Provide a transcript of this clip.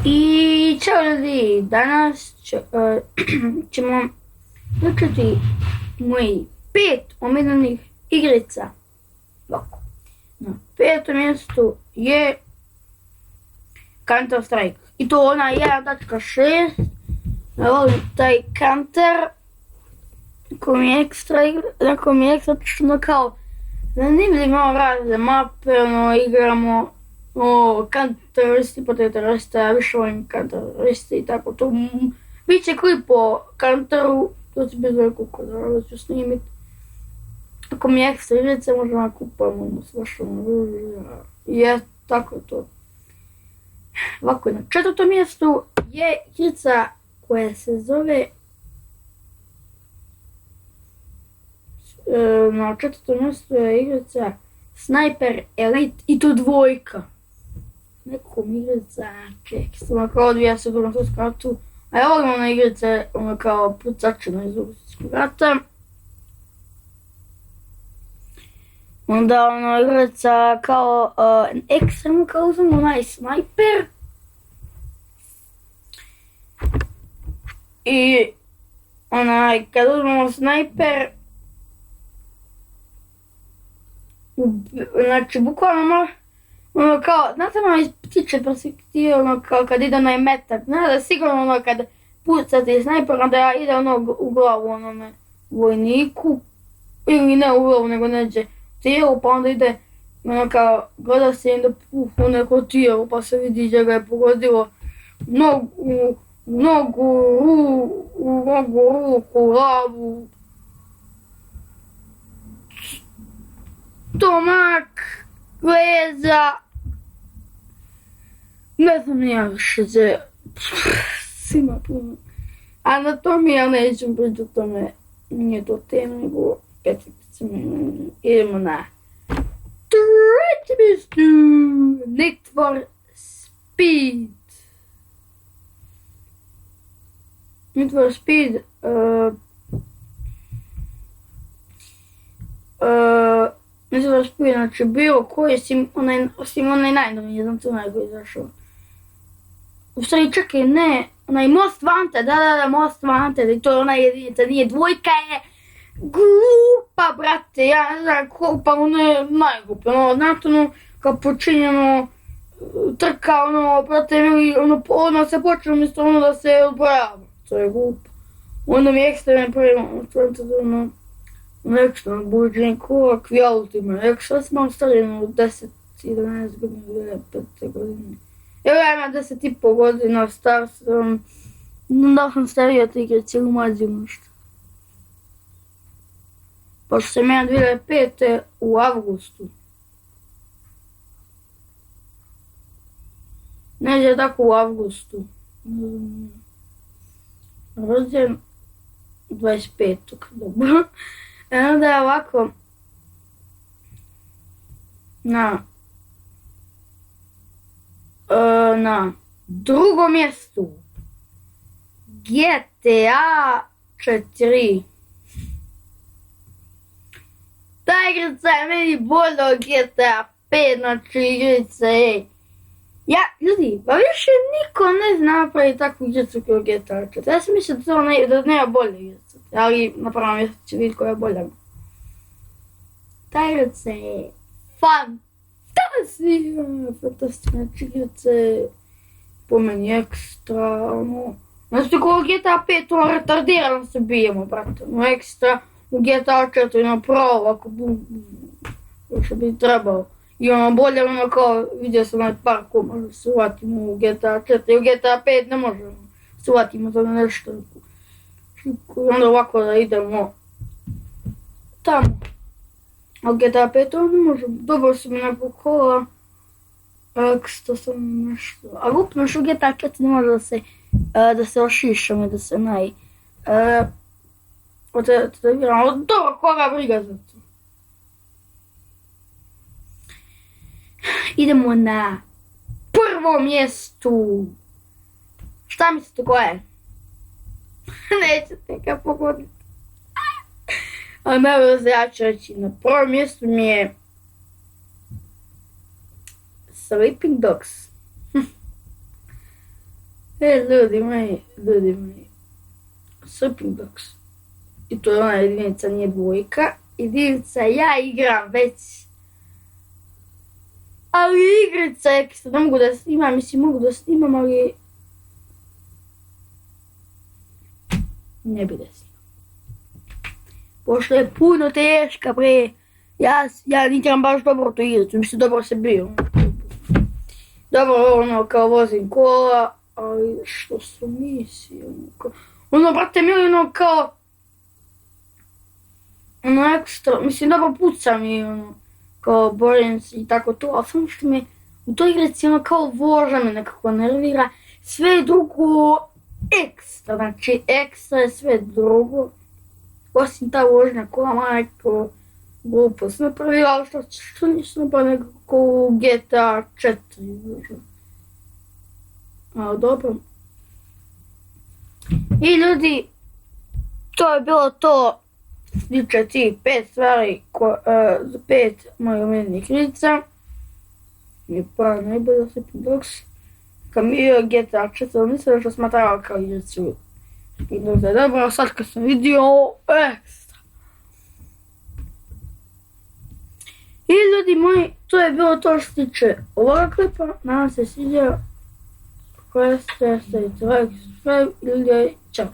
I čao ljudi, danas ćemo učiti moji 5 omiljenih igrica. Ovako. Na 5. mjestu je Counter Strike. I to ona 1.6. Ja volim taj Counter. Ako mi je ekstra što kao zanimljiv malo razne mape, igramo Counter-Terroristi po terorista, ja više volim Counter-Terroristi i tako to. Biće klip o Counteru, to će biti veliko da ću snimit. Ako mi je ekstra igrice, možemo kupamo svašta i je tako to. Ovako, na 4. mjestu je igrica koja se zove na 4. mjestu je igrica Sniper Elite i to 2. Nekom igrica, samo kao odvija se na svoj skratu. A ja volim ona igrice, ono kao pucačina iz Drugog rata. Onda ono igrica kao ekstremno kao uzmemo onaj Sniper. I onaj kad uzmemo Sniper, znači bukvalno ono kao, znate ono iz ptiče perspektive, ono kao kad ide onaj metak, znate sigurno ono kad pucate Sniper, onda ide ono u glavu onome vojniku, ili ne u glavu nego neđe tijelo, pa onda ide ono kao, gleda se onda u neko tijelo, pa se vidi gdje ga je pogodilo nogu, ruku, glavu, stomak, leđa, ne znam ja više gdje, svima puno. Anatomija, neću pričati o tome, nije to tema, nego idemo na 3. mjestu, Need for Speed. Need for Speed, Need for Speed, znači bilo koji osim onaj najnoviji, znam to najbolji izašao. U stvari čekaj, ne, onaj Most Wanted, da, Most Wanted, i to je ona jedinica, nije 2, je glupa, brate, ja ne znam ko, pa ono je najglupa, znate kao počinjeno, trka, brate, ono se počne umjesto da se odbrojava, to je glupo. Onda mi je ekstremno prema, nešto buđenje korak i autima, ekstra sam malo stariji, 10-11 godina, 5 godine. Evo ja imam 10,5 godina, star sam, da sam stariji od igre cijelu mlađu nešto. Pošto sam ja 2005. u avgustu. Neđe tako u avgustu. Rođen 25. dobro. Onda je ovako na 2. mjestu GTA 4. Ta igrica je meni bolja od GTA 5, znači igrica je... Ljudi, pa više niko ne zna napraviti takvu igricu kao GTA 4. Ja sam mislio da nema bolje igrice, ali na prvom mjestu će vidjeti koja je bolja. Ta igrica je fantastična, znači igrica je po meni ekstra, znači kao GTA 5, retardirano se bijemo, brate, ekstra. U GTA 4 pravo ovako što bi trebao. I bolje kao, vidio sam onaj parku, možda se uvatimo u GTA 4 i u GTA 5 ne možemo se uvatimo za nešto. Onda ovako da idemo tamo. A u GTA 5 ne možemo. Dobro sam neko kola. Ekstra sam nešto. A upno što u GTA 4 ne može da se ošišamo i da se dobro, koga briga za to. Idemo na 1. mjestu. Šta mislite ko je? Nećete ga pogoditi. A ne se ja ću reći. Na 1. mjestu mi je Sleeping Dogs. Ljudi moji, Sleeping Dogs. I to je ona jedinica, nije dvojka. Jedinica ja igram već. Ali igrica ekstra, ne mogu da snimam, mislim mogu da snimam, ali ne bi da snimam. Pošto je puno teška, bre. Ja igram baš dobro tu igricu, mislim dobro se bio. Dobro, ono, kao vozim kola, ali što su misije, ono, brate mili, ono, kao, ono, ekstra, mislim, dobro pucam i, ono, kao, borim se i tako to, ali samo što me u toj igrici, ono, kao, voža me nekako nervira, sve drugo ekstra, znači, ekstra je sve drugo, osim ta vožnja kola, majko, glupost napravila, ali što nisam pa nekako u GTA 4. Ali dobro. I ljudi, to je bilo to. Sliče ti 5 stvari, 5 mojih omiljenih igrica. I pa najbolje Sleeping Dogs. Kad mi je GTA 4, nisam još smatrala kao igricu. Sleeping Dogs je dobro, sad kad sam vidio, ekstra. I ljudi moji, to je bilo to što se tiče ovoga klipa. Nadam se sviđa. Stavite like, subscribe i ljudi, čao.